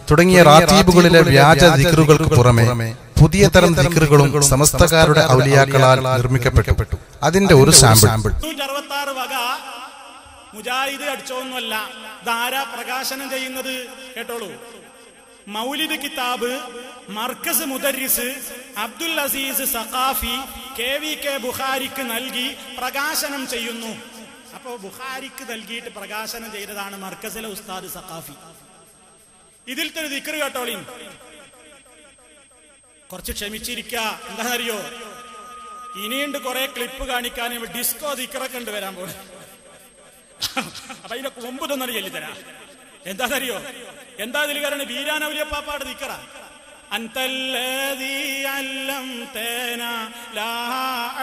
തുടങ്ങിയ റാത്തീബുകളിലെ വ്യാജ ദിക്റുകൾക്ക് പുറമെ പുതിയ തരം ദിക്റുകളും സമസ്തകാരുടെ ഔലിയാക്കളാൽ നിർമ്മിക്കപ്പെട്ടു. അതിന്റെ ഒരു സാമ്പിൾ. 166 വക മുജാഹിദ് അടിച്ചോന്നല്ല, ധാരാ പ്രകാശനം ചെയ്യുന്നത് കേട്ടോളൂ. മൗലിദ് കിതാബ് മർക്കസ് മുദരിസ് അബ്ദുൽ അസീസ് സഖാഫി KVK ബുഖാരിക്ക് നൽകി പ്രകാശനം ചെയ്യുന്നു. അപ്പോ ബുഖാരിക്ക് നൽകിയിട്ട് പ്രകാശനം ചെയ്തതാണ് മർക്കസിലെ ഉസ്താദ് സഖാഫി. ഇതിലത്തെ ഒരു ദിക്ർ കേട്ടോളീൻ. കുറച്ച് ക്ഷമിച്ചിരിക്ക. എന്താണെന്നറിയോ, ഇനിയുണ്ട് കുറെ ക്ലിപ്പ് കാണിക്കാനും. ഡിസ്കോ ദിക്റൊക്കെ ഉണ്ട് വരാൻ പോലെ. അപ്പൊ അതിന്റെ കൊമ്പ് തന്നെ ചൊല്ലിത്തരാ. എന്താണെന്നറിയോ, എന്താ ഇതിൽ കാരണം? വീരാനൗലിയപ്പാപ്പാട് ദിക്റ. അൻതല്ലദീ അല്ലംതനാ ലാ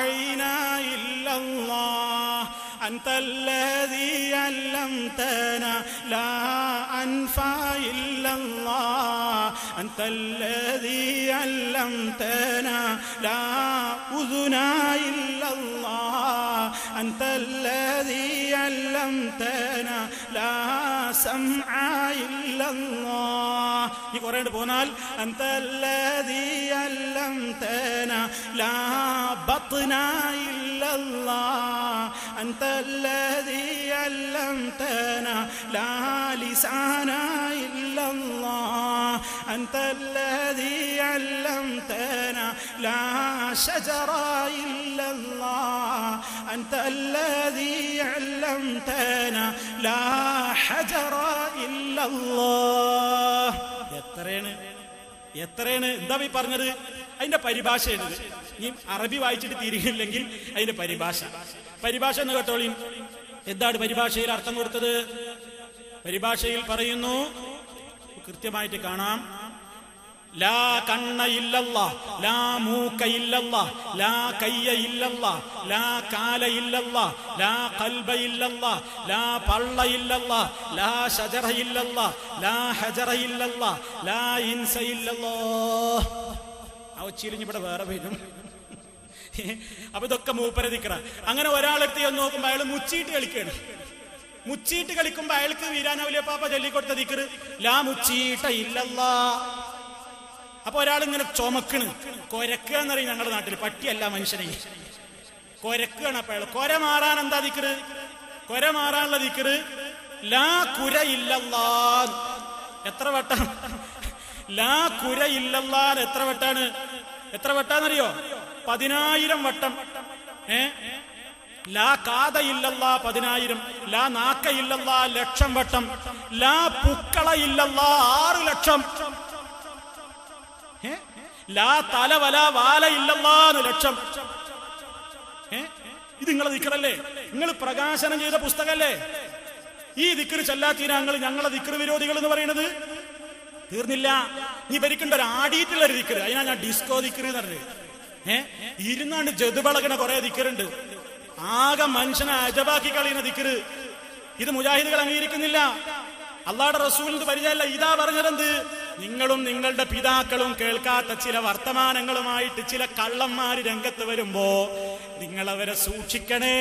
ഐന ഇല്ലല്ലാഹ് അൻതല്ലദീ അല്ലംതനാ ലാ അൻഫാ ഇല്ലല്ലാഹ് അൻതല്ലദീ അല്ലംതനാ ലാ ഉദുനാ ഇല്ലല്ലാഹ് അൻതല്ലദീ അല്ലംതനാ ലാ സംആ ഇല്ലല്ലാഹ്. ഈ കുറേ പോന്നാൽ അൻതല്ലദീ അല്ലംതനാ ലാ ബത്നാ ഇല്ലല്ലാഹ് അൻതല്ലദീ അല്ലംതനാ ലാ ലിസാനാ ഇല്ലല്ലാഹ് അൻതല്ലദീ അല്ലംതനാ ലാ ശജറാ ഇല്ലല്ലാഹ് അൻതല്ലദീ അല്ലംതനാ ലാ ഹജറാ ഇല്ലല്ലാഹ്. എത്രയാണ് എന്താ ഈ പറഞ്ഞത്? അതിന്റെ പരിഭാഷയാണ്. ഈ അറബി വായിച്ചിട്ട് തീരുകയില്ലെങ്കിൽ അതിന്റെ പരിഭാഷ എന്ന് കേട്ടോളി. എന്താണ് പരിഭാഷയിൽ അർത്ഥം കൊടുത്തത്? പരിഭാഷയിൽ പറയുന്നു, കൃത്യമായിട്ട് കാണാം. ലാ കണ്ണ ഇല്ലല്ലാഹ് ലാ മൂക്ക ഇല്ലല്ലാഹ് ലാ കയ്യ ഇല്ലല്ലാഹ് ലാ കാല ഇല്ലല്ലാഹ് ലാ ഖൽബ ഇല്ലല്ലാഹ് ലാ പള്ള ഇല്ലല്ലാഹ് ലാ ശജറ ഇല്ലല്ലാഹ് ലാ ഹജറ ഇല്ലല്ലാഹ് ലാ ഇൻസ ഇല്ലല്ലാഹ്. ആ ഒച്ചിരിഞ്ഞ് ഇവിടെ വേറെ വരും. അപ്പൊ ഇതൊക്കെ മൂപ്പര ദിക്റ. അങ്ങനെ ഒരാളെത്തി എന്ന് നോക്കുമ്പോ അയാൾ മുച്ചീട്ട് കളിക്കുകയാണ്. മുച്ചീട്ട് കളിക്കുമ്പോ അയാൾക്ക് വീരാനൗലിയപ്പാപ്പ ചൊല്ലിക്കൊടുത്ത ദിക്ർ ലാ മുച്ചീട്ട ഇല്ലല്ലാഹ്. അപ്പൊ ഒരാളിങ്ങനെ ചുമക്കണ്, കൊരക്കുക എന്നറിയും ഞങ്ങളുടെ നാട്ടിൽ. പട്ടിയല്ല, മനുഷ്യനെ കൊരക്കുകയാണ്. അപ്പൊ അയാൾ കൊര മാറാൻ എന്താ ദിക്ർ? കൊര മാറാനുള്ള ദിക്ർ ലാ കുര ഇല്ലല്ലാഹ്. എത്ര വട്ടം? ലാ കുര ഇല്ലല്ലാഹ് എത്ര വട്ടാന്നറിയോ? 10,000 വട്ടം. ലാ കാത ഇല്ലല്ലാഹ് 10,000. ലാ നാക്ക ഇല്ലല്ലാഹ് 1,00,000 വട്ടം. ലാ പുക്കള ഇല്ലല്ലാഹ് 6,00,000. ലാ തല വല വാല ഇല്ലല്ലാഹ് 1,00,000. ഇത് നിങ്ങളെ ദിക്റല്ലേ? നിങ്ങൾ പ്രകാശനം ചെയ്ത പുസ്തകല്ലേ? ഈ ദിക്ർ ചൊല്ലാത്തീന ഞങ്ങളെ ദിക്ർ വിരോധികൾ എന്ന് പറയുന്നത് തീർന്നില്ല. നീ ഭരിക്കേണ്ട ഒരു ആടിയിട്ടുള്ള ഒരു ദിക്ർ. അതിനാ ഞാൻ ഡിസ്കോ ദിക്ർ എന്ന് പറഞ്ഞത്. ഇരുന്നാണ്ട് ജതുബളകണ കുറെ ദിക്റുണ്ട്. ആകെ മനുഷ്യനെ അജബാക്കി കളയുന്ന ദിക്ർ. ഇത് മുജാഹിദുകൾ അംഗീകരിക്കുന്നില്ല. അള്ളാഹുടെ റസൂലിന് പരിചയമല്ല. ഇതാ പറഞ്ഞതെന്ത്? നിങ്ങളും നിങ്ങളുടെ പിതാക്കളും കേൾക്കാത്ത ചില വർത്തമാനങ്ങളുമായിട്ട് ചില കള്ളന്മാര് രംഗത്ത് വരുമ്പോ നിങ്ങളവരെ സൂക്ഷിക്കണേ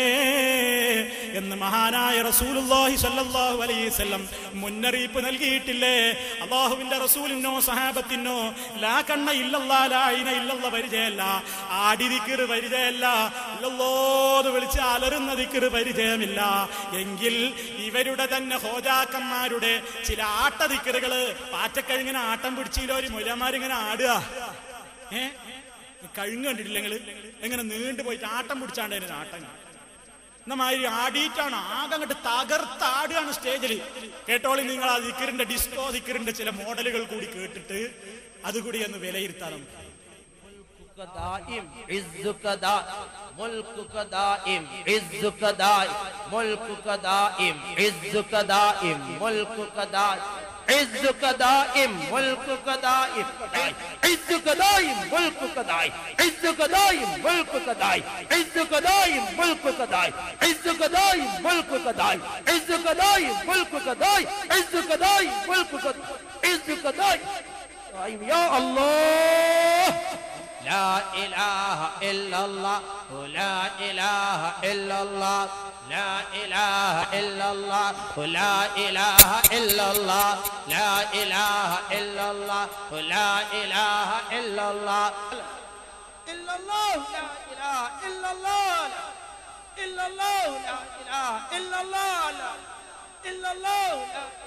എന്ന് മഹാനായ റസൂലുള്ളാഹി സ്വല്ലല്ലാഹു അലൈഹി വസല്ലം മുന്നറിയിപ്പ് നൽകിയിട്ടില്ലേ? അല്ലാഹുവിന്റെ റസൂലിനോ സഹാബത്തിനോ ലാ കണ്ണ ഇല്ലല്ലാഹ് ലാ ഐന ഇല്ലല്ലാഹ് പരിചയമല്ല, ആടി ദിക്ർ പരിചയമല്ല, ഇല്ലല്ലാഹ് വിളിച്ച് അലറുന്ന ദിക്ർ പരിചയമില്ല എങ്കിൽ ഇവരുടെ തന്നെ ഹോജാക്കന്മാരുടെ ചില ആട്ട ദിക്റുകള് പാറ്റക്കഴിങ്ങനെ ആട്ടം പിടിച്ചില്ലോ ഒരു മൊലമാരിങ്ങനെ ആടുക. കഴുങ്ങ് കണ്ടിട്ടില്ല നിങ്ങള്? എങ്ങനെ നീണ്ടു പോയിട്ട് ആട്ടം പിടിച്ചാണ്ട് അതിന് ആട്ടം എന്നമാതിരി ആടിയിട്ടാണ് ആകെ അങ്ങോട്ട് തകർത്താടുകയാണ് സ്റ്റേജിൽ. കേട്ടോളി നിങ്ങൾ ആ ദിക്റിന്റെ ഡിസ്കോ ദിക്റിന്റെ ചില മോഡലുകൾ കൂടി കേട്ടിട്ട് അതുകൂടി ഒന്ന് വിലയിരുത്താൻ. دائم عزك دائم ملكك دائم عزك دائم ملكك دائم عزك دائم ملكك دائم عزك دائم ملكك دائم عزك دائم ملكك دائم عزك دائم ملكك دائم عزك دائم ملكك دائم عزك دائم ملكك دائم عزك دائم ملكك دائم عزك دائم ملكك عزك دائم يا الله لا إله إلا الله لا إله إلا الله لا إله إلا الله لا إله إلا الله لا إله إلا الله لا إله إلا الله إلا الله لا إله إلا الله إلا الله لا إله إلا الله إلا الله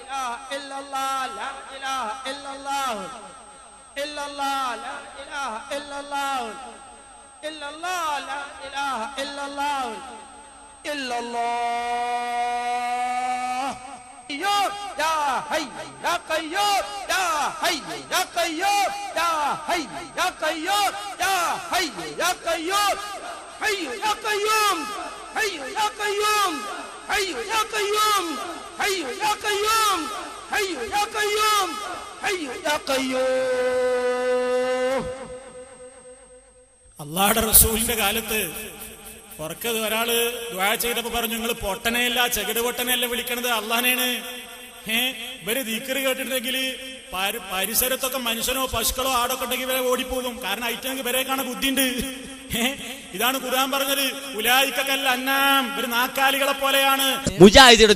لا إله إلا الله لا إله إلا الله إلا الله لا إله إلا الله إلا الله لا إله إلا الله إلا الله يا حي يا قيوم يا حي يا قيوم يا حي يا قيوم يا حي يا قيوم حي يا قيوم حي يا قيوم حي يا قيوم حي يا قيوم حي يا قيوم حي يا قيوم അള്ളാഹുവിന്റെ റസൂലിന്റെ കാലത്ത് പുറക്കത് ഒരാള് ദുആ ചെയ്തപ്പോ പറഞ്ഞു, നിങ്ങൾ പൊട്ടനെയല്ല ചെകിട് പൊട്ടനെയല്ല വിളിക്കണത് അള്ളാഹനെയാണ്. ഇവര് ദിക്റ് കേട്ടിട്ടുണ്ടെങ്കിൽ പരിസരത്തൊക്കെ മനുഷ്യനോ പശുക്കളോ ആടൊക്കെ ഉണ്ടെങ്കിൽ ഇവരെ ഓടിപ്പോകും. കാരണം ഐറ്റങ്ങൾക്ക് ഇവരെ കാണാൻ ബുദ്ധിയുണ്ട്. ഇതാണ് ഖുർആൻ പറഞ്ഞത്, ഉലായിക്കൽ അന്നാം, ഇവര് നാക്കാലികളെ പോലെയാണ്. മുജാഹിദിയുടെ